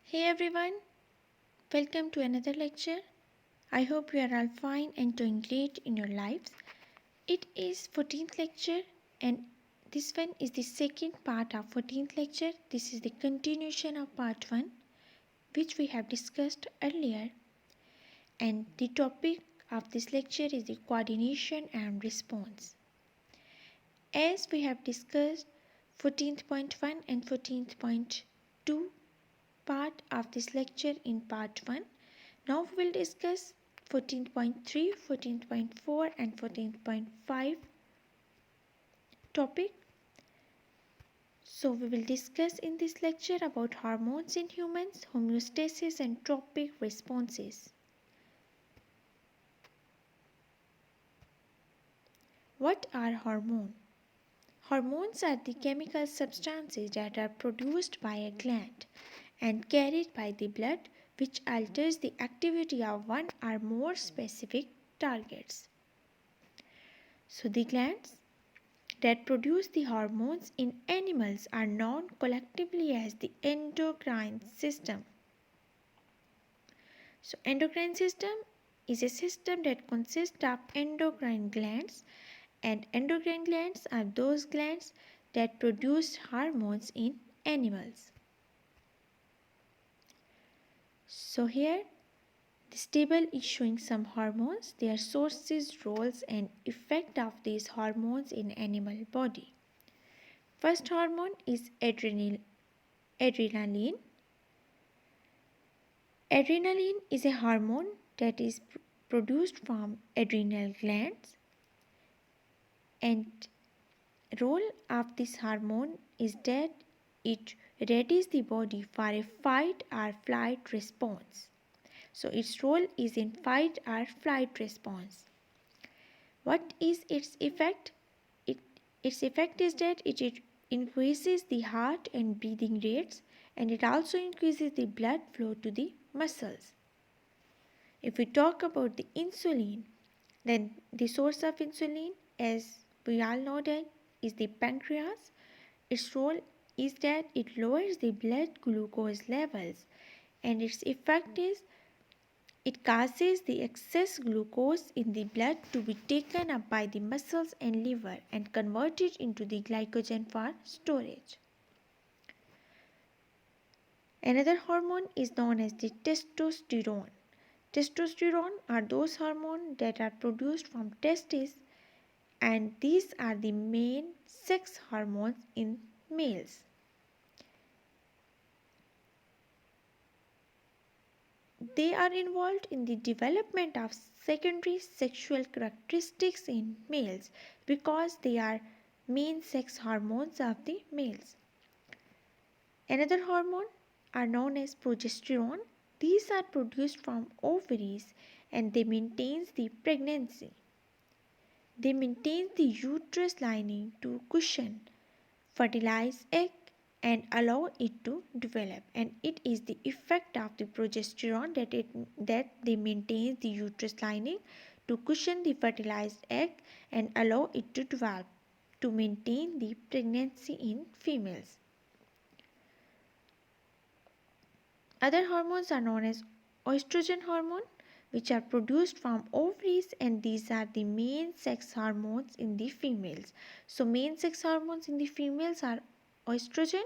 Hey everyone, welcome to another lecture. I hope you are all fine and doing great in your lives. It is 14th lecture and this one is the second part of 14th lecture. This is the continuation of part 1 which we have discussed earlier, and the topic of this lecture is the coordination and response. As we have discussed 14.1 and 14.2 part of this lecture in part 1. Now we will discuss 14.3, 14.4 and 14.5 topic. So we will discuss in this lecture about hormones in humans, homeostasis and tropic responses. What are hormones? Hormones are the chemical substances that are produced by a gland and carried by the blood, which alters the activity of one or more specific targets. So the glands that produce the hormones in animals are known collectively as the endocrine system. So endocrine system is a system that consists of endocrine glands, and endocrine glands are those glands that produce hormones in animals. So here this table is showing some hormones, their sources, roles and effect of these hormones in animal body. First hormone is adrenaline. Adrenaline is a hormone that is produced from adrenal glands, and role of this hormone is that it readies the body for a fight or flight response. So its role is in fight or flight response. What is its effect? Its effect is that it increases the heart and breathing rates, and it also increases the blood flow to the muscles. If we talk about the insulin, then the source of insulin, as we all know that, is the pancreas. Its role is that it lowers the blood glucose levels, and its effect is it causes the excess glucose in the blood to be taken up by the muscles and liver and converted into the glycogen for storage. Another hormone is known as the testosterone. Testosterone are those hormones that are produced from testes, and these are the main sex hormones in males. They are involved in the development of secondary sexual characteristics in males because they are main sex hormones of the males. Another hormone are known as progesterone. These are produced from ovaries and they maintain the pregnancy. They maintain the uterus lining to cushion fertilized egg and allow it to develop, and it is the effect of the progesterone that they maintain the uterus lining to cushion the fertilized egg and allow it to develop to maintain the pregnancy in females. Other hormones are known as estrogen hormone, which are produced from ovaries, and these are the main sex hormones in the females. So main sex hormones in the females are estrogen,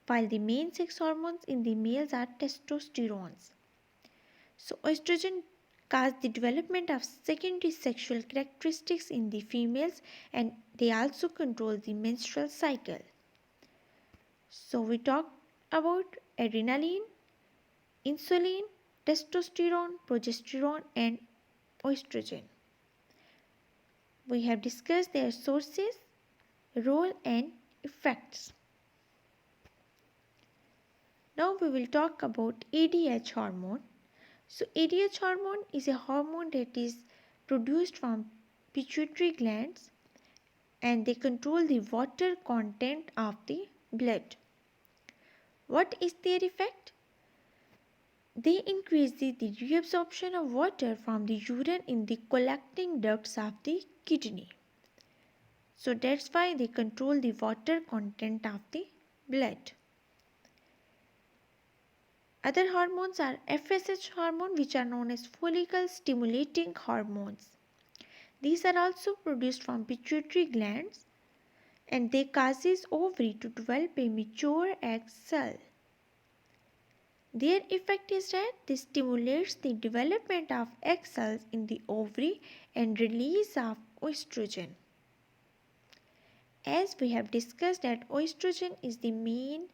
while the main sex hormones in the males are testosterones. So estrogen cause the development of secondary sexual characteristics in the females, and they also control the menstrual cycle. So we talk about adrenaline, insulin, testosterone, progesterone and estrogen. We have discussed their sources, role and effects. Now we will talk about ADH hormone. So ADH hormone is a hormone that is produced from pituitary glands, and they control the water content of the blood. What is their effect? They increase the reabsorption of water from the urine in the collecting ducts of the kidney. So that's why they control the water content of the blood. Other hormones are FSH hormone, which are known as follicle stimulating hormones. These are also produced from pituitary glands and they causes ovary to develop a mature egg cell. Their effect is that they stimulates the development of egg cells in the ovary and release of estrogen. As we have discussed that estrogen is the main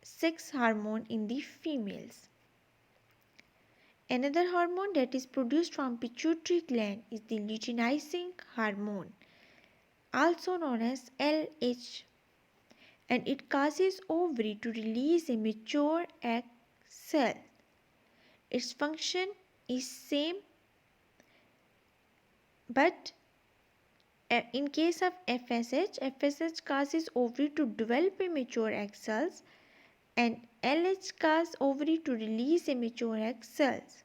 sex hormone in the females. Another hormone that is produced from pituitary gland is the luteinizing hormone, also known as LH, and it causes ovary to release a mature egg cell. Its function is same, but in case of FSH causes ovary to develop a mature egg cells and LH causes ovary to release a mature egg cells.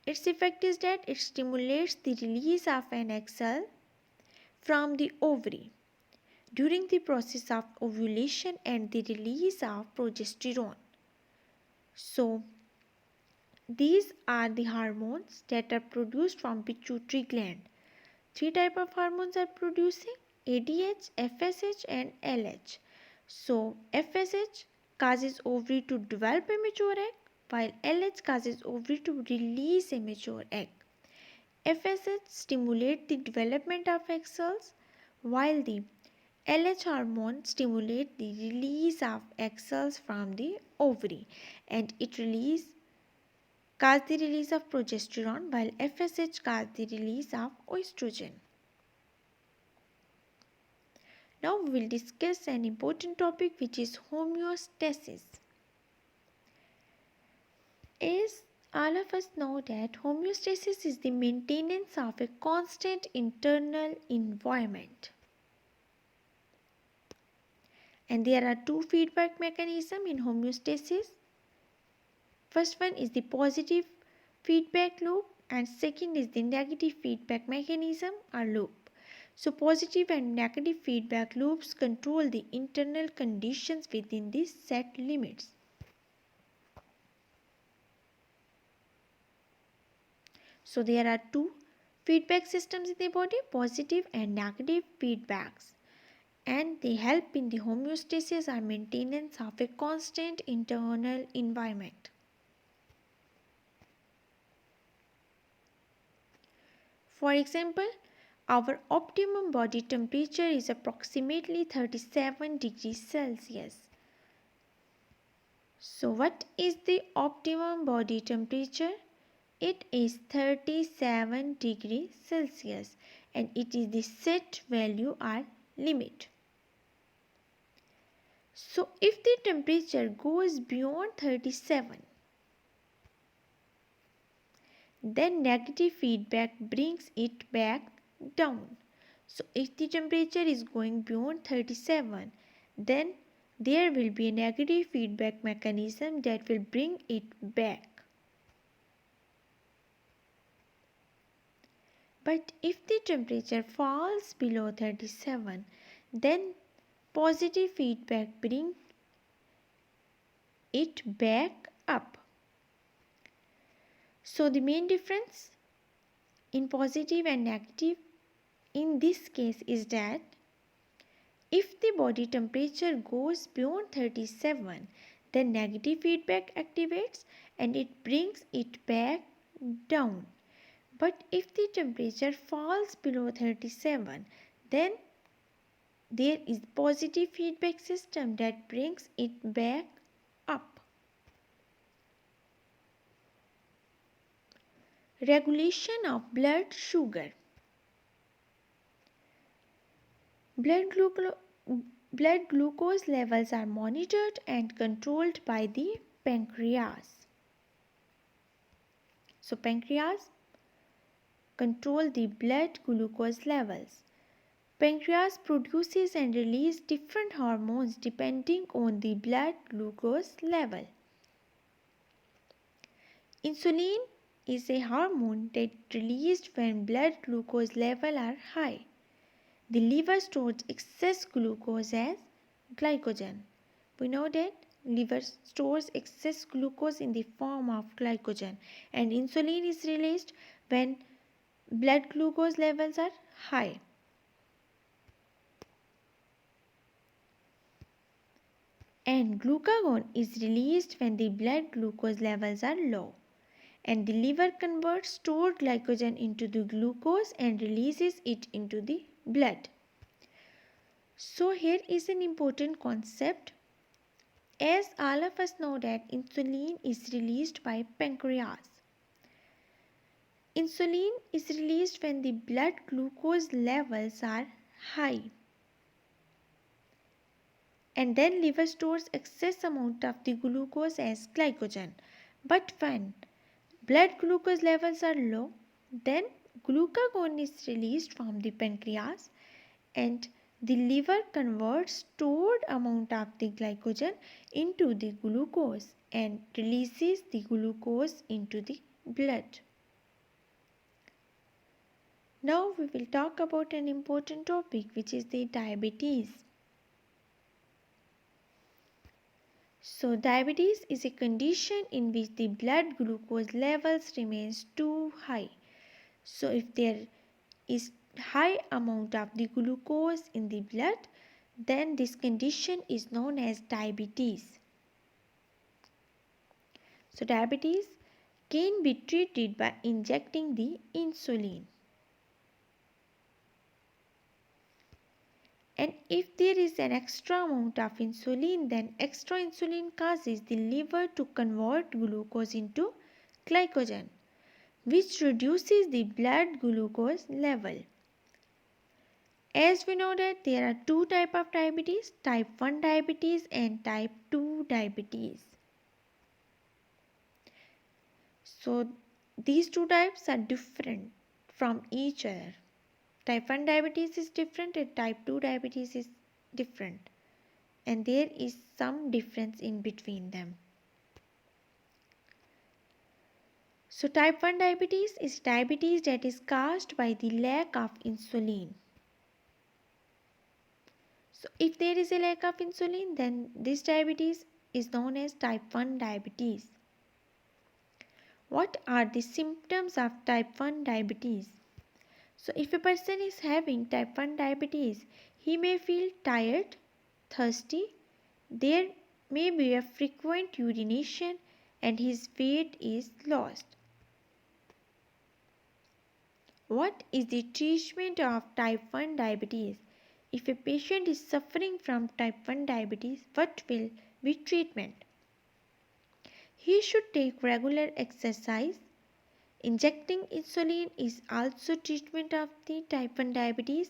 Its effect is that it stimulates the release of an egg cell from the ovary during the process of ovulation and the release of progesterone. So, these are the hormones that are produced from pituitary gland. Three types of hormones are producing: ADH, FSH and LH. So, FSH causes ovary to develop a mature egg while LH causes ovary to release a mature egg. FSH stimulates the development of egg cells while the LH hormone stimulates the release of egg cells from the ovary and it causes the release of progesterone while FSH causes the release of estrogen. Now we will discuss an important topic which is homeostasis. As all of us know that homeostasis is the maintenance of a constant internal environment. And there are two feedback mechanisms in homeostasis. First one is the positive feedback loop and second is the negative feedback mechanism or loop. So positive and negative feedback loops control the internal conditions within the set limits. So there are two feedback systems in the body, positive and negative feedbacks, and they help in the homeostasis or maintenance of a constant internal environment. For example, our optimum body temperature is approximately 37 degrees Celsius. So what is the optimum body temperature? It is 37 degrees Celsius and it is the set value or limit. So if the temperature goes beyond 37, then negative feedback brings it back down. So if the temperature is going beyond 37, then there will be a negative feedback mechanism that will bring it back. But if the temperature falls below 37, then positive feedback brings it back up. So the main difference in positive and negative in this case is that if the body temperature goes beyond 37, then negative feedback activates and it brings it back down. But if the temperature falls below 37, then there is positive feedback system that brings it back up. Regulation of blood sugar. Blood glucose levels are monitored and controlled by the pancreas. So pancreas control the blood glucose levels. Pancreas produces and releases different hormones depending on the blood glucose level. Insulin is a hormone that released when blood glucose levels are high. The liver stores excess glucose as glycogen. We know that liver stores excess glucose in the form of glycogen, and insulin is released when blood glucose levels are high. And glucagon is released when the blood glucose levels are low. And the liver converts stored glycogen into the glucose and releases it into the blood. So here is an important concept. As all of us know that insulin is released by pancreas. Insulin is released when the blood glucose levels are high. And then liver stores excess amount of the glucose as glycogen. But when blood glucose levels are low, then glucagon is released from the pancreas and the liver converts stored amount of the glycogen into the glucose and releases the glucose into the blood. Now we will talk about an important topic, which is the diabetes. So diabetes is a condition in which the blood glucose levels remains too high. So if there is high amount of the glucose in the blood, then this condition is known as diabetes. So diabetes can be treated by injecting the insulin. And if there is an extra amount of insulin, then extra insulin causes the liver to convert glucose into glycogen, which reduces the blood glucose level. As we know that there are two types of diabetes, type 1 diabetes and type 2 diabetes. So these two types are different from each other. Type 1 diabetes is different and type 2 diabetes is different. And there is some difference in between them. So type 1 diabetes is diabetes that is caused by the lack of insulin. So if there is a lack of insulin, then this diabetes is known as type 1 diabetes. What are the symptoms of type 1 diabetes? So if a person is having type 1 diabetes, he may feel tired, thirsty, there may be a frequent urination and his weight is lost. What is the treatment of type 1 diabetes? If a patient is suffering from type 1 diabetes, what will be treatment? He should take regular exercise. Injecting insulin is also treatment of the type 1 diabetes.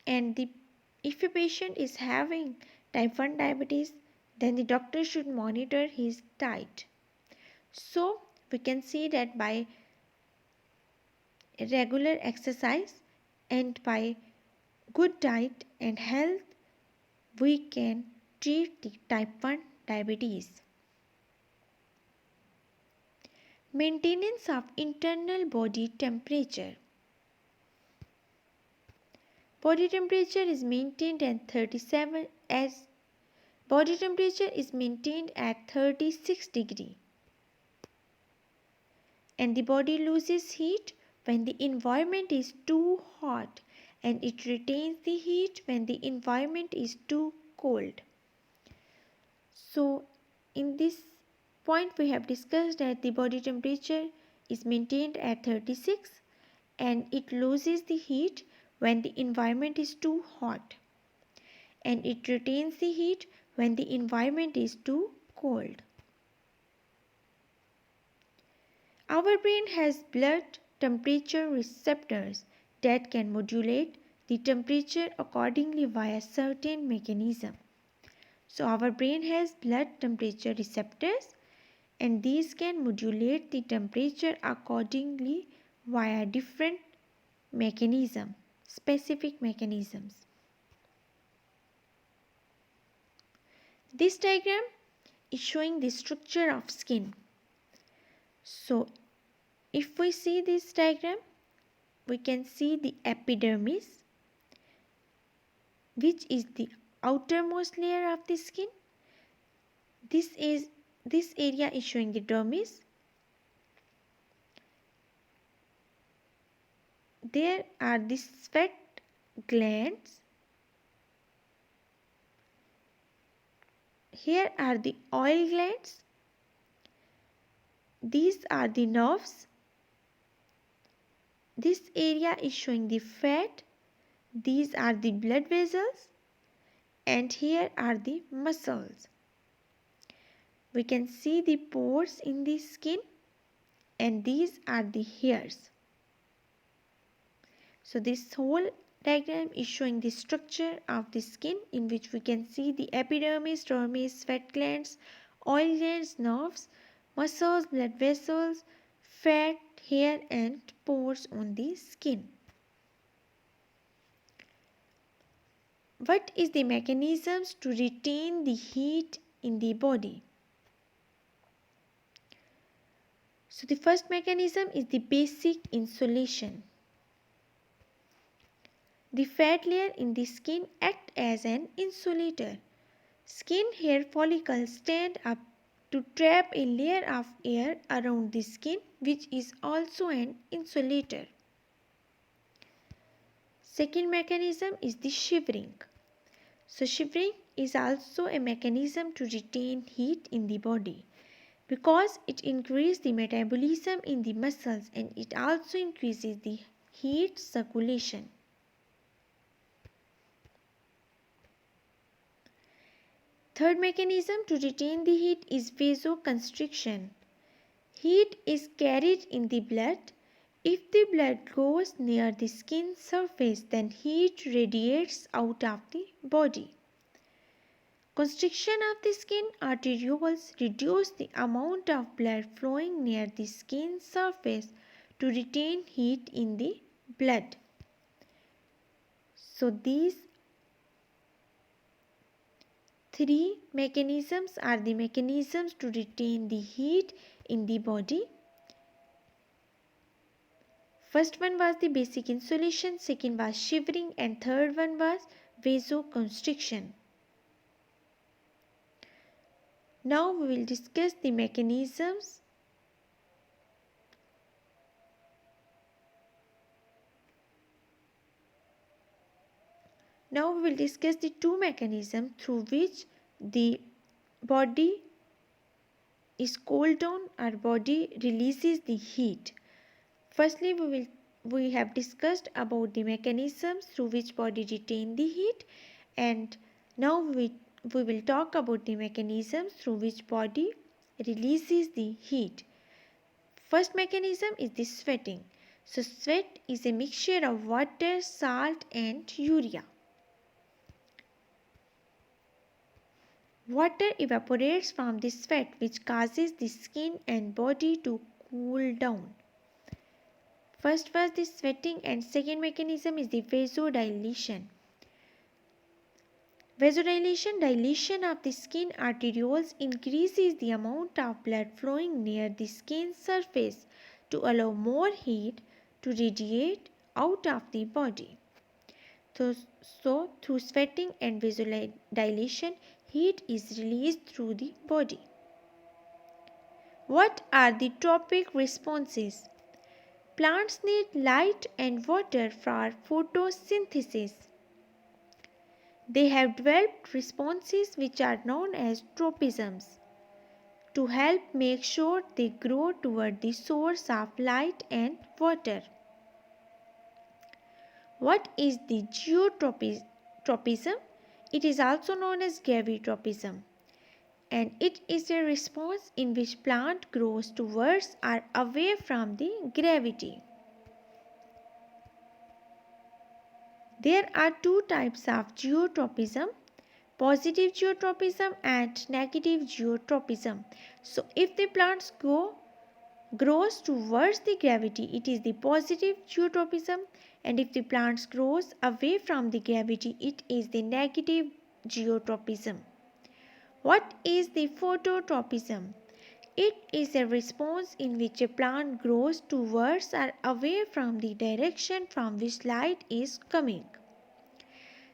And if a patient is having type 1 diabetes, then the doctor should monitor his diet. So we can see that by regular exercise and by good diet and health, we can treat the type 1 diabetes. Maintenance of internal body temperature. Body temperature is maintained at 36 degrees. And the body loses heat when the environment is too hot, and it retains the heat when the environment is too cold. So in this point we have discussed that the body temperature is maintained at 36 and it loses the heat when the environment is too hot, and it retains the heat when the environment is too cold. Our brain has blood temperature receptors that can modulate the temperature accordingly via certain mechanism. So our brain has blood temperature receptors and these can modulate the temperature accordingly via different mechanisms, specific mechanisms. This diagram is showing the structure of skin. So if we see this diagram, we can see the epidermis, which is the outermost layer of the skin, This is this area is showing the dermis. There are the sweat glands. Here are the oil glands. These are the nerves. This area is showing the fat. These are the blood vessels. And here are the muscles. We can see the pores in the skin, and these are the hairs. So this whole diagram is showing the structure of the skin, in which we can see the epidermis, dermis, sweat glands, oil glands, nerves, muscles, blood vessels, fat, hair and pores on the skin. What is the mechanisms to retain the heat in the body? So the first mechanism is the basic insulation. The fat layer in the skin acts as an insulator. Skin hair follicles stand up to trap a layer of air around the skin, which is also an insulator. Second mechanism is the shivering. So shivering is also a mechanism to retain heat in the body, because it increases the metabolism in the muscles and it also increases the heat circulation. Third mechanism to retain the heat is vasoconstriction. Heat is carried in the blood. If the blood goes near the skin surface, then heat radiates out of the body. Constriction of the skin arterioles reduce the amount of blood flowing near the skin surface to retain heat in the blood. So these three mechanisms are the mechanisms to retain the heat in the body. First one was the basic insulation, second was shivering, and third one was vasoconstriction. Now we will discuss the mechanisms. Now we will discuss the two mechanisms through which the body is cooled down, our body releases the heat. Firstly, we have discussed about the mechanisms through which body retain the heat, and now we will talk about the mechanisms through which body releases the heat. First mechanism is the sweating. So sweat is a mixture of water, salt and urea. Water evaporates from the sweat, which causes the skin and body to cool down. First was the sweating, and second mechanism is the vasodilation. Dilation of the skin arterioles increases the amount of blood flowing near the skin surface to allow more heat to radiate out of the body. So through sweating and vasodilation, heat is released through the body. What are the tropic responses? Plants need light and water for photosynthesis. They have developed responses which are known as tropisms to help make sure they grow toward the source of light and water. What is the geotropism? It is also known as gravitropism, and it is a response in which plant grows towards or away from the gravity. There are two types of geotropism: positive geotropism and negative geotropism. So if the plants grows towards the gravity, it is the positive geotropism, and if the plants grows away from the gravity, it is the negative geotropism. What is the phototropism? It is a response in which a plant grows towards or away from the direction from which light is coming.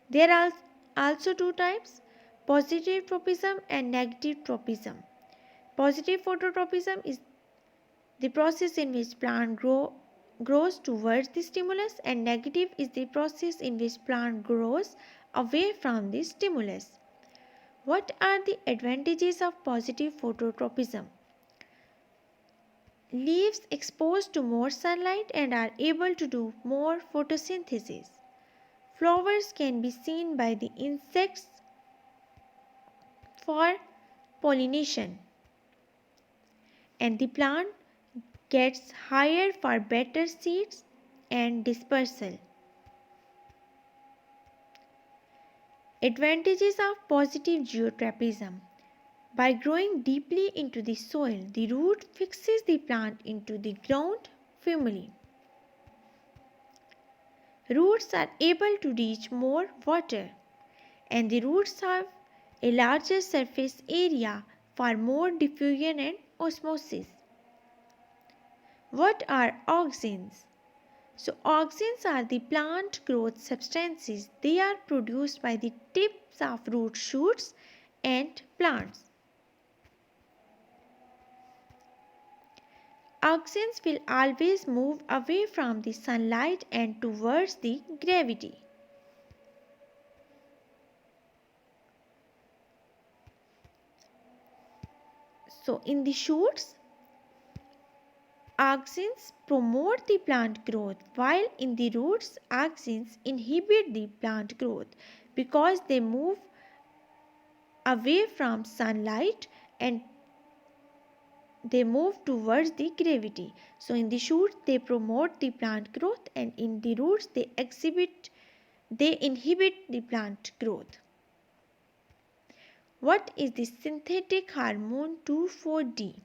There are also two types: positive tropism and negative tropism. Positive phototropism is the process in which plant grows towards the stimulus, and negative is the process in which plant grows away from the stimulus. What are the advantages of positive phototropism? Leaves exposed to more sunlight and are able to do more photosynthesis. Flowers can be seen by the insects for pollination, and the plant gets higher for better seeds and dispersal. Advantages of positive geotropism. By growing deeply into the soil, the root fixes the plant into the ground firmly. Roots are able to reach more water, and the roots have a larger surface area for more diffusion and osmosis. What are auxins? So, auxins are the plant growth substances. They are produced by the tips of root shoots and plants. Auxins will always move away from the sunlight and towards the gravity. So, in the shoots, auxins promote the plant growth, while in the roots, auxins inhibit the plant growth because they move away from sunlight and they move towards the gravity. So, in the shoots, they promote the plant growth, and in the roots, they inhibit the plant growth. What is the synthetic hormone 2,4-D?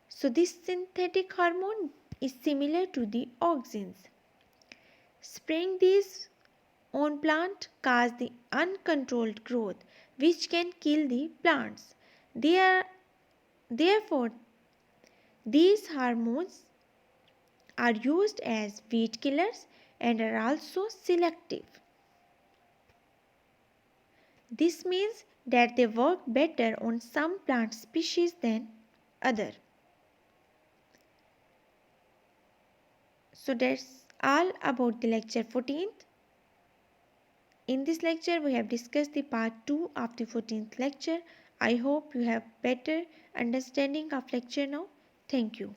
So, this synthetic hormone is similar to the auxins. Spraying these on plant cause the uncontrolled growth which can kill the plants. Therefore, these hormones are used as weed killers and are also selective. This means that they work better on some plant species than other. So that's all about the lecture 14th. In this lecture we have discussed the part 2 of the 14th lecture. I hope you have better understanding of lecture now. Thank you.